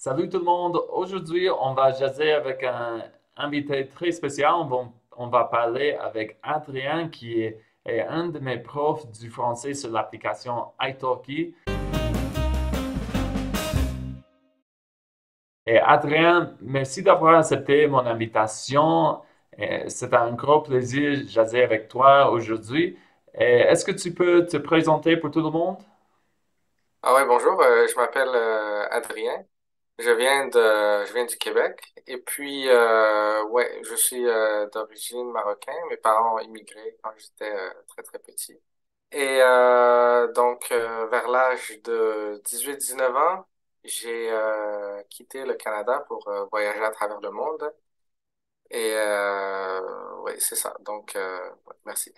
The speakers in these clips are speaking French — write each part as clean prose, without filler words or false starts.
Salut tout le monde. Aujourd'hui, on va jaser avec un invité très spécial. On va parler avec Adrien, est un de mes profs du français sur l'application italki. Et Adrien, merci d'avoir accepté mon invitation. C'est un gros plaisir de jaser avec toi aujourd'hui. Est-ce que tu peux te présenter pour tout le monde? Ah ouais, bonjour, je m'appelle Adrien. Je viens du Québec. Et puis, ouais, je suis d'origine marocaine. Mes parents ont immigré quand j'étais très, très petit. Et vers l'âge de 18-19 ans, j'ai quitté le Canada pour voyager à travers le monde. Et ouais, c'est ça. Ouais, merci.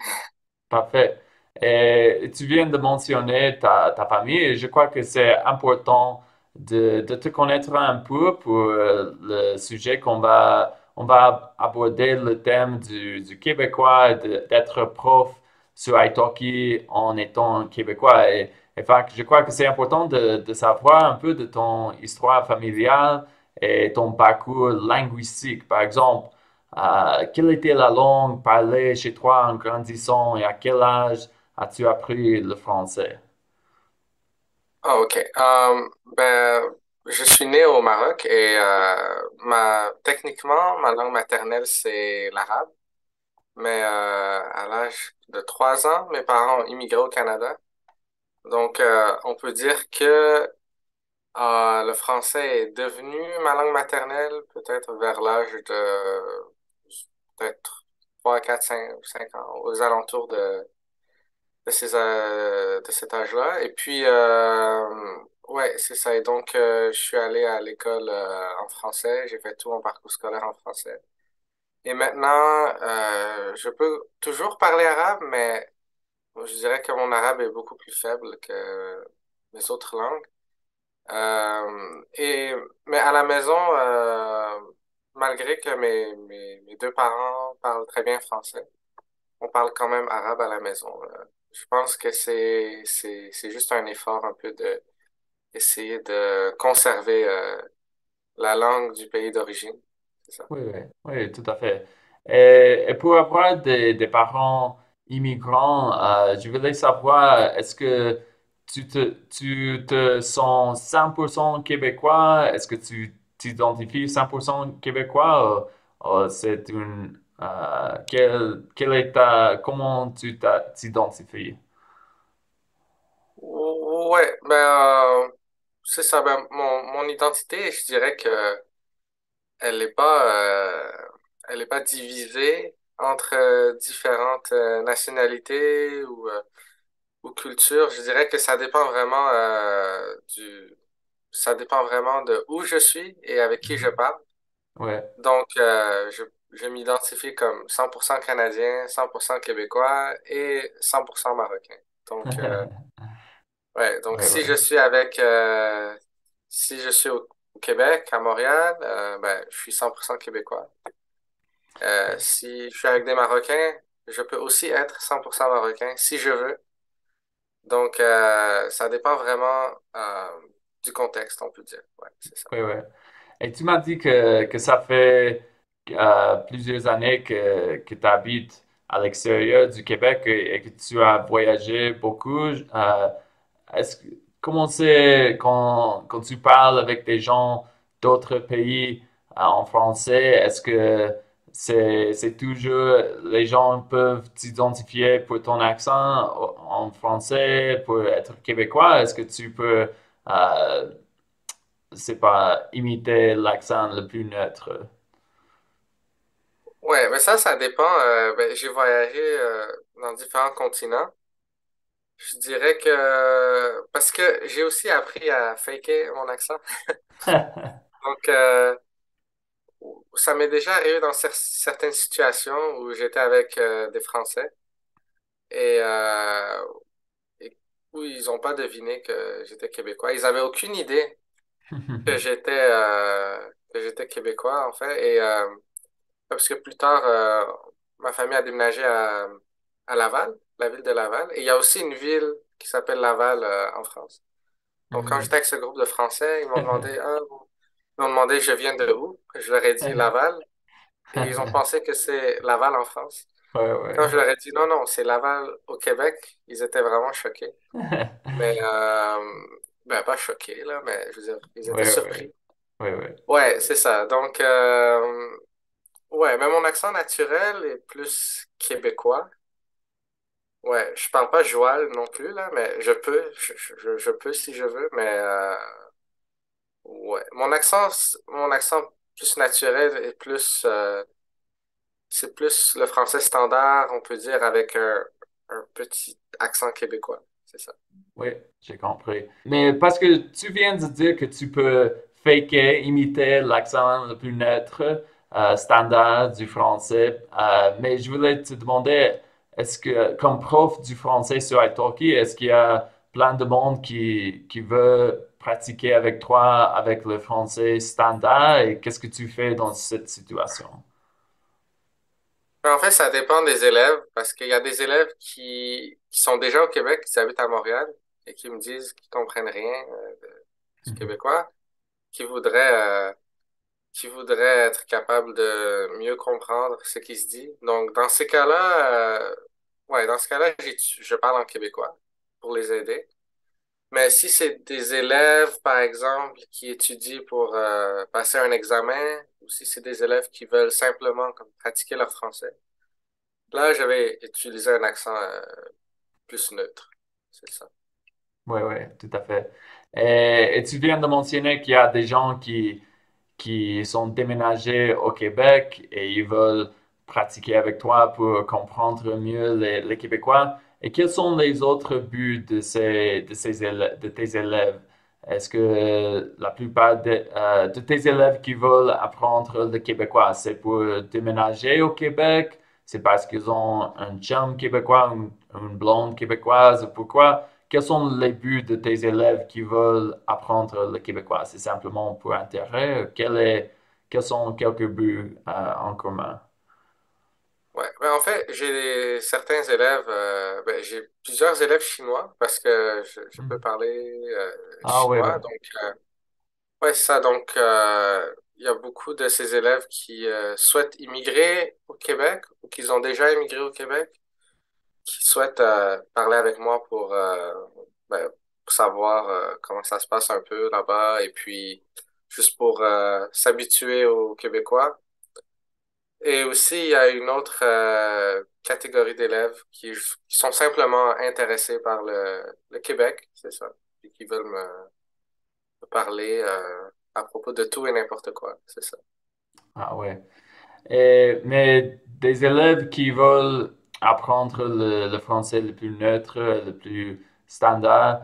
Parfait. Et tu viens de mentionner ta famille et je crois que c'est important de te connaître un peu pour le sujet on va aborder le thème du Québécois et d'être prof sur Italki en étant Québécois. Fait, je crois que c'est important de savoir un peu de ton histoire familiale et ton parcours linguistique. Par exemple, quelle était la langue parlée chez toi en grandissant et à quel âge as-tu appris le français? Ah, ok. Je suis né au Maroc et techniquement, ma langue maternelle, c'est l'arabe. Mais à l'âge de 3 ans, mes parents ont immigré au Canada. On peut dire que le français est devenu ma langue maternelle peut-être vers l'âge de peut-être 3 4 5 ans, aux alentours de cet âge-là. Et puis, ouais, c'est ça. Et je suis allé à l'école en français. J'ai fait tout mon parcours scolaire en français. Et maintenant, je peux toujours parler arabe, mais je dirais que mon arabe est beaucoup plus faible que mes autres langues. Mais à la maison, malgré que mes deux parents parlent très bien français, on parle quand même arabe à la maison. Je pense que c'est juste un effort un peu de essayer de conserver la langue du pays d'origine. C'est ça. Oui, oui, oui, tout à fait. Et pour avoir des parents immigrants, je voulais savoir, est-ce que tu te sens 100% québécois? Est-ce que tu t'identifies 100% québécois? Ou c'est comment t'identifies? Ouais, c'est ça. Mon identité, je dirais que elle n'est elle est pas divisée entre différentes nationalités ou cultures. Je dirais que ça dépend vraiment ça dépend vraiment de où je suis et avec qui je parle. Ouais. Je m'identifie comme 100% canadien, 100% québécois et 100% marocain. Donc, euh, Ouais, donc Ouais, ouais. si je suis au Québec, à Montréal, je suis 100% québécois. Si je suis avec des Marocains, je peux aussi être 100% marocain si je veux. Ça dépend vraiment du contexte, on peut dire. Ouais, c'est ça. Oui, oui. Et tu m'as dit que ça fait plusieurs années que tu habites à l'extérieur du Québec et que tu as voyagé beaucoup. Est-ce, que- comment c'est quand tu parles avec des gens d'autres pays en français? Est-ce que c'est toujours les gens peuvent t'identifier pour ton accent en français, pour être québécois? Est-ce que tu peux euh, c'est pas imiter l'accent le plus neutre. Ouais, mais ça dépend. J'ai voyagé dans différents continents. Je dirais que parce que j'ai aussi appris à faker mon accent. Donc, euh, Ça m'est déjà arrivé dans certaines situations où j'étais avec des Français et, euh, et où ils n'ont pas deviné que j'étais québécois. Ils n'avaient aucune idée que j'étais québécois, en fait. Parce que plus tard, ma famille a déménagé à Laval, la ville de Laval. Et il y a aussi une ville qui s'appelle Laval en France. Donc, quand j'étais avec ce groupe de Français, ils m'ont demandé, ah, Ils m'ont demandé je viens de où? Je leur ai dit Laval. Et ils ont pensé que c'est Laval en France. Ouais, Quand je ouais. leur ai dit non, non, c'est Laval au Québec, ils étaient vraiment choqués. Mais, ben, pas choqués, là, mais je veux dire, ils étaient Ouais, ouais, surpris. ouais, ouais. Ouais, c'est ça. Donc, ouais, mais mon accent naturel est plus québécois. Ouais, je parle pas joual non plus, là, mais je peux si je veux, mais ouais. Mon accent plus naturel est plus, c'est plus le français standard, on peut dire, avec un petit accent québécois. C'est ça. Oui, j'ai compris. Mais parce que tu viens de dire que tu peux faker, imiter l'accent le plus neutre, standard du français, mais je voulais te demander, est-ce que, comme prof du français sur Italki, est-ce qu'il y a plein de monde qui veut pratiquer avec toi avec le français standard et qu'est-ce que tu fais dans cette situation? Mais en fait, ça dépend des élèves, parce qu'il y a des élèves qui sont déjà au Québec, qui habitent à Montréal, et qui me disent qu'ils comprennent rien du québécois, qui voudraient, qui voudraient être capables de mieux comprendre ce qui se dit. Donc, dans ces cas-là, ouais, dans ce cas-là, je parle en québécois pour les aider. Mais si c'est des élèves, par exemple, qui étudient pour passer un examen, ou si c'est des élèves qui veulent simplement comme, pratiquer leur français, là, je vais utiliser un accent plus neutre. C'est ça. Oui, oui, tout à fait. Et tu viens de mentionner qu'il y a des gens qui sont déménagés au Québec et ils veulent pratiquer avec toi pour comprendre mieux les Québécois. Et quels sont les autres buts de tes élèves? Est-ce que la plupart de tes élèves qui veulent apprendre le québécois, c'est pour déménager au Québec? C'est parce qu'ils ont un chum québécois, une blonde québécoise? Pourquoi? Quels sont les buts de tes élèves qui veulent apprendre le québécois? C'est simplement pour intérêt? Quels sont quelques buts en commun? Ouais. Ben, en fait, j'ai certains élèves, ben, j'ai plusieurs élèves chinois parce que je peux parler Ah oui, oui. chinois. Donc, ouais, c'est ça. Donc, il y a beaucoup de ces élèves qui souhaitent immigrer au Québec ou qui ont déjà immigré au Québec, qui souhaitent parler avec moi ben, pour savoir comment ça se passe un peu là-bas et puis juste pour s'habituer aux Québécois. Et aussi, il y a une autre catégorie d'élèves qui sont simplement intéressés par le Québec, c'est ça, et qui veulent me parler à propos de tout et n'importe quoi, c'est ça. Ah ouais. Mais des élèves qui veulent apprendre le français le plus neutre, le plus standard,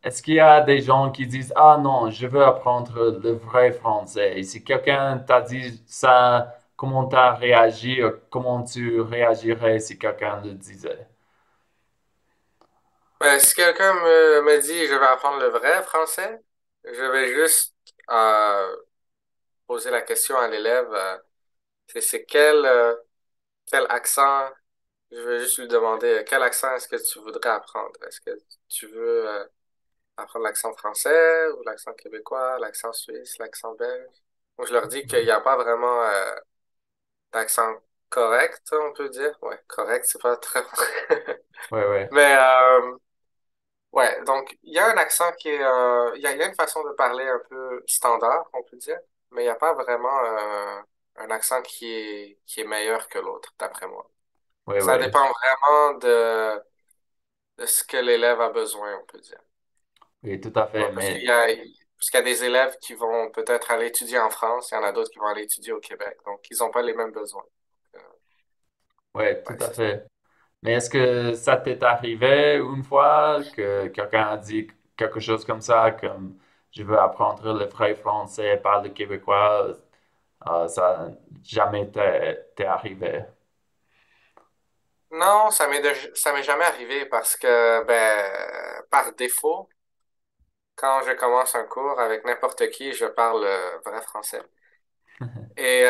est-ce qu'il y a des gens qui disent, ah non, je veux apprendre le vrai français? Et si quelqu'un t'a dit ça, comment t'as réagi? Ou comment tu réagirais si quelqu'un le disait? Ben, si quelqu'un me dit je vais apprendre le vrai français, je vais juste poser la question à l'élève, c'est quel accent, je vais juste lui demander quel accent est-ce que tu voudrais apprendre? Est-ce que tu veux apprendre l'accent français ou l'accent québécois, l'accent suisse, l'accent belge? Moi, je leur dis qu'il n'y a pas vraiment d'accent correct, on peut dire. Ouais, correct, c'est pas très... Ouais, ouais. Mais ouais, donc il y a un accent qui est... il y a une façon de parler un peu standard, on peut dire, mais il n'y a pas vraiment un accent qui est meilleur que l'autre, d'après moi. Oui, Ça oui. dépend vraiment de ce que l'élève a besoin, on peut dire. Oui, tout à Ouais, fait. parce qu'il y a des élèves qui vont peut-être aller étudier en France, il y en a d'autres qui vont aller étudier au Québec. Donc, ils n'ont pas les mêmes besoins. Euh, Oui, tout ouais, à c'est ça. fait. Mais est-ce que ça t'est arrivé une fois que quelqu'un a dit quelque chose comme ça, comme je veux apprendre le vrai français, parler québécois, ça jamais t'est arrivé? Non, ça m'est jamais arrivé parce que, ben, par défaut, quand je commence un cours avec n'importe qui, je parle vrai français. Et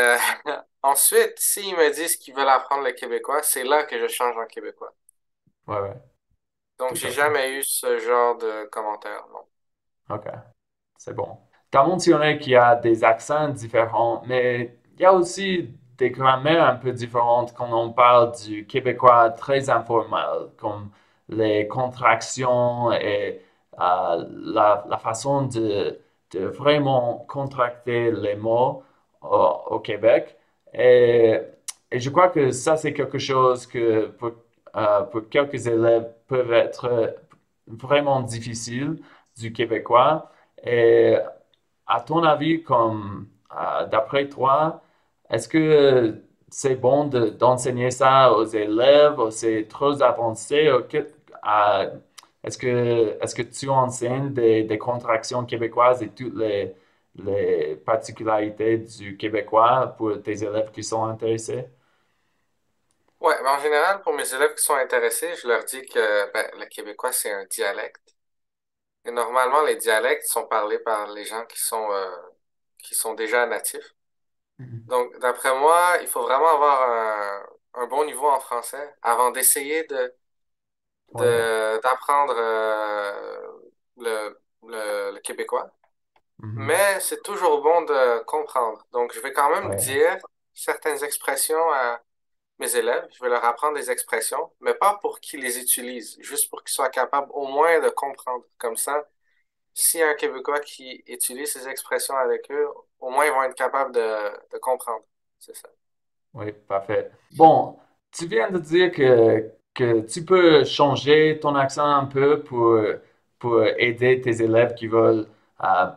ensuite, s'ils me disent qu'ils veulent apprendre le québécois, c'est là que je change en québécois. Ouais, ouais, Donc, tout j'ai à fait. jamais eu ce genre de commentaire, non. OK, c'est bon. as mentionné qu'il y a des accents différents, mais il y a aussi des grammaires un peu différentes quand on parle du québécois très informel, comme les contractions et la façon de vraiment contracter les mots au Québec. Et, et je crois que ça, c'est quelque chose que pour quelques élèves peuvent être vraiment difficile du québécois. Et à ton avis, comme d'après toi, est-ce que c'est bon d'enseigner ça aux élèves ou c'est trop avancé? À- est-ce que tu enseignes des contractions québécoises et toutes les particularités du québécois pour tes élèves qui sont intéressés? Ouais, mais en général, pour mes élèves qui sont intéressés, je leur dis que ben, le québécois, c'est un dialecte. Et normalement, les dialectes sont parlés par les gens qui sont déjà natifs. Mhm. Donc, d'après moi, il faut vraiment avoir un bon niveau en français avant d'essayer Ouais. d'apprendre le québécois. Mhm. Mais c'est toujours bon de comprendre. Donc, je vais quand même Ouais. dire certaines expressions à mes élèves. Je vais leur apprendre des expressions, mais pas pour qu'ils les utilisent, juste pour qu'ils soient capables au moins de comprendre. Comme ça, s'il y a un Québécois qui utilise ces expressions avec eux, au moins ils vont être capables de comprendre. C'est ça. Oui, parfait. Bon, tu viens de dire que tu peux changer ton accent un peu pour aider tes élèves qui veulent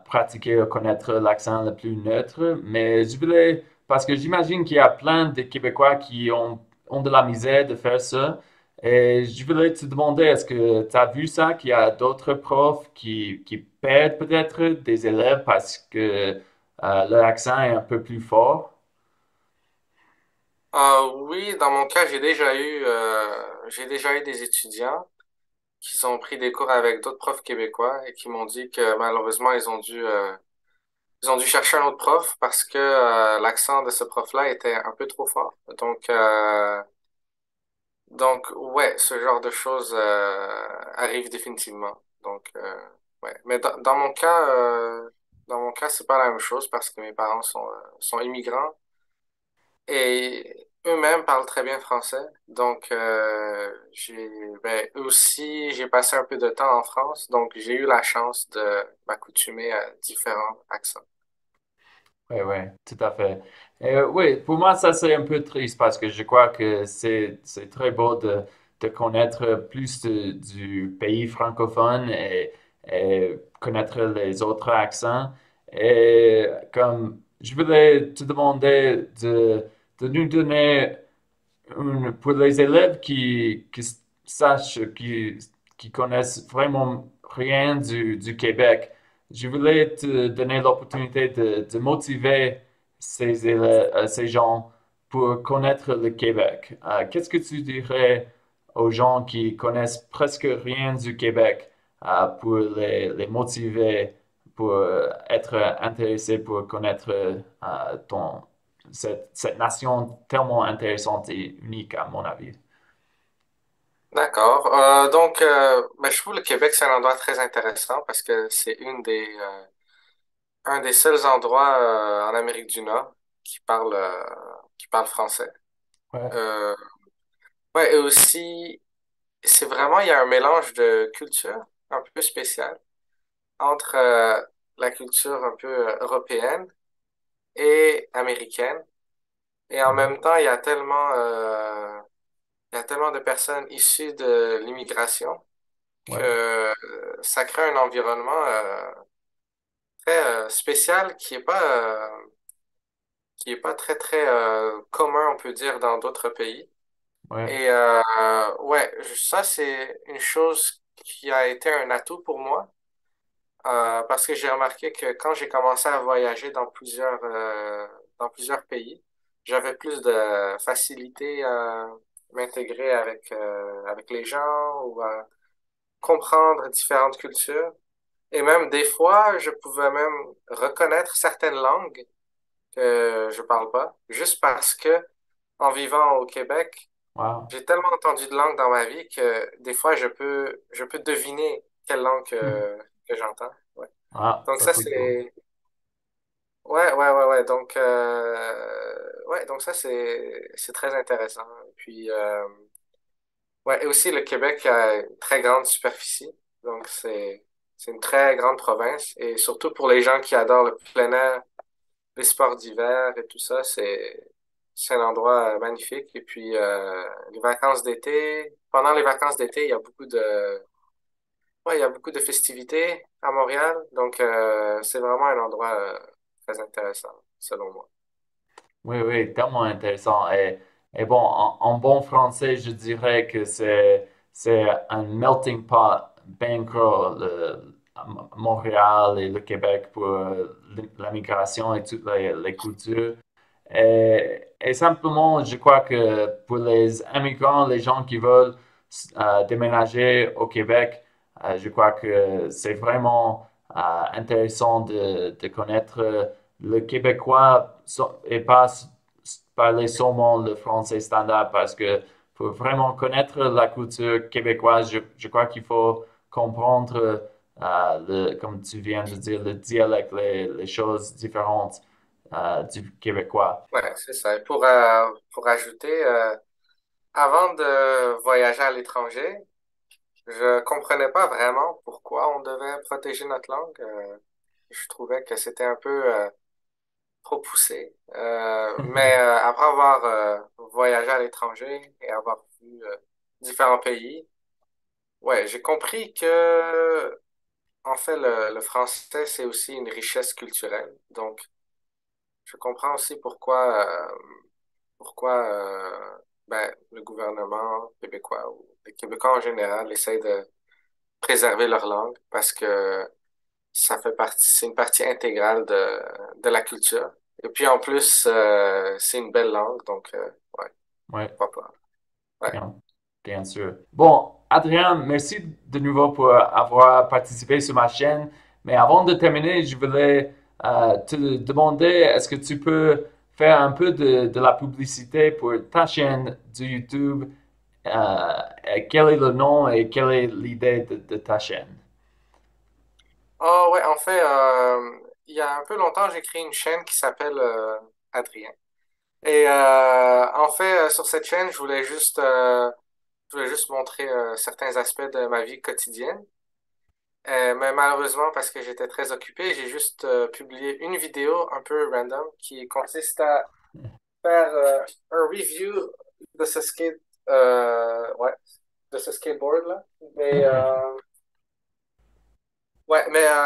pratiquer ou connaître l'accent le plus neutre, mais je voulais, parce que j'imagine qu'il y a plein de Québécois qui ont de la misère de faire ça, et je voulais te demander, est-ce que tu as vu ça, qu'il y a d'autres profs qui perdent peut-être des élèves parce que leur accent est un peu plus fort? Oui, dans mon cas, j'ai déjà eu des étudiants qui ont pris des cours avec d'autres profs québécois et qui m'ont dit que malheureusement, ils ont dû chercher un autre prof parce que l'accent de ce prof-là était un peu trop fort. Donc ouais, ce genre de choses arrive définitivement. Ouais. Mais dans mon cas, c'est pas la même chose parce que mes parents sont immigrants et eux-mêmes parlent très bien français. Ben, eux aussi, j'ai passé un peu de temps en France, donc j'ai eu la chance de m'accoutumer à différents accents. Oui, oui, tout à fait. Oui, pour moi, ça c'est un peu triste parce que je crois que c'est très beau de connaître plus du pays francophone et connaître les autres accents. Et comme je voulais te demander de nous donner pour les élèves qui sachent, qui connaissent vraiment rien du Québec, je voulais te donner l'opportunité de motiver ces gens pour connaître le Québec. Qu'est-ce que tu dirais aux gens qui connaissent presque rien du Québec pour les motiver, pour être intéressés pour connaître cette nation tellement intéressante et unique, à mon avis. D'accord. Ben, je trouve le Québec, c'est un endroit très intéressant parce que c'est un des seuls endroits en Amérique du Nord qui parle français. Ouais, Euh, ouais, et aussi, il y a un mélange de culture un peu spécial entre la culture un peu européenne et américaine. Et en mhm, même temps, il y a tellement de personnes issues de l'immigration que ouais, ça crée un environnement très spécial qui est pas très très commun, on peut dire, dans d'autres pays. ouais, Ouais, ça c'est une chose qui a été un atout pour moi parce que j'ai remarqué que quand j'ai commencé à voyager dans plusieurs pays, j'avais plus de facilité à m'intégrer avec les gens ou à comprendre différentes cultures. Et même des fois, je pouvais même reconnaître certaines langues que je parle pas, juste parce que en vivant au Québec, wow. j'ai tellement entendu de langues dans ma vie que des fois, je peux deviner quelle langue que j'entends. Ouais. Ah, Donc ça ça, c'est cool. Ouais. Donc ça, c'est très intéressant. Puis, ouais, et aussi, le Québec a une très grande superficie. Donc, c'est une très grande province. Et surtout pour les gens qui adorent le plein air, les sports d'hiver et tout ça, c'est un endroit magnifique. Et puis, les vacances d'été, pendant les vacances d'été, il y a beaucoup de festivités à Montréal. Donc, c'est vraiment un endroit très intéressant, selon moi. Oui, oui, tellement intéressant. Et bon, en bon français, je dirais que c'est un melting pot bien gros, Montréal et le Québec pour la migration et toutes les cultures. Et simplement, je crois que pour les immigrants, les gens qui veulent déménager au Québec, je crois que c'est vraiment intéressant de connaître le québécois et pas parler seulement le français standard parce que pour vraiment connaître la culture québécoise, je crois qu'il faut comprendre, comme tu viens de dire, le dialecte, les choses différentes du québécois. Ouais, c'est ça. Et pour ajouter, avant de voyager à l'étranger, je comprenais pas vraiment pourquoi on devait protéger notre langue. Je trouvais que c'était un peu trop poussé. Mais après avoir voyagé à l'étranger et avoir vu différents pays, ouais, j'ai compris que en fait le français c'est aussi une richesse culturelle. Donc je comprends aussi pourquoi ben, le gouvernement québécois ou les Québécois en général essayent de préserver leur langue parce que ça fait partie, c'est une partie intégrale de la culture. Et puis en plus, c'est une belle langue, donc ouais, Oui, pourquoi pas. Ouais, bien, bien sûr. Bon, Adrien, merci de nouveau pour avoir participé sur ma chaîne. Mais avant de terminer, je voulais te demander, est-ce que tu peux faire un peu de la publicité pour ta chaîne de YouTube? Quel est le nom et quelle est l'idée de ta chaîne? oh, ouais, en fait, il y a un peu longtemps, j'ai créé une chaîne qui s'appelle Adrien. Et en fait, sur cette chaîne, je voulais juste montrer certains aspects de ma vie quotidienne. Mais malheureusement, parce que j'étais très occupé, j'ai juste publié une vidéo un peu random qui consiste à faire un review de ce ouais, de ce skateboard là. Mais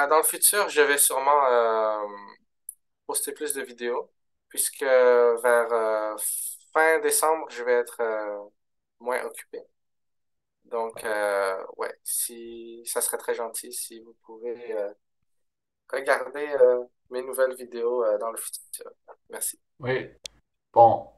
dans le futur, je vais sûrement poster plus de vidéos puisque vers fin décembre, je vais être moins occupé. Donc ouais, si ça serait très gentil si vous pouvez regarder mes nouvelles vidéos dans le futur. Merci. Oui, bon,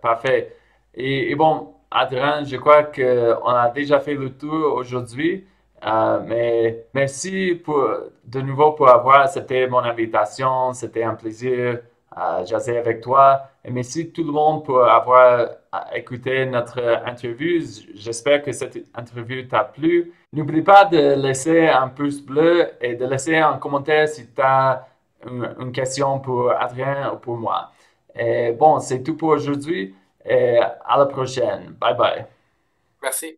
parfait. Et bon, Adrien, je crois qu'on a déjà fait le tour aujourd'hui, mais merci de nouveau pour avoir accepté mon invitation. C'était un plaisir jaser avec toi. Et merci tout le monde pour avoir écouté notre interview. J'espère que cette interview t'a plu. N'oublie pas de laisser un pouce bleu et de laisser un commentaire si tu as une question pour Adrien ou pour moi. Et bon, c'est tout pour aujourd'hui et à la prochaine. Bye bye. Merci.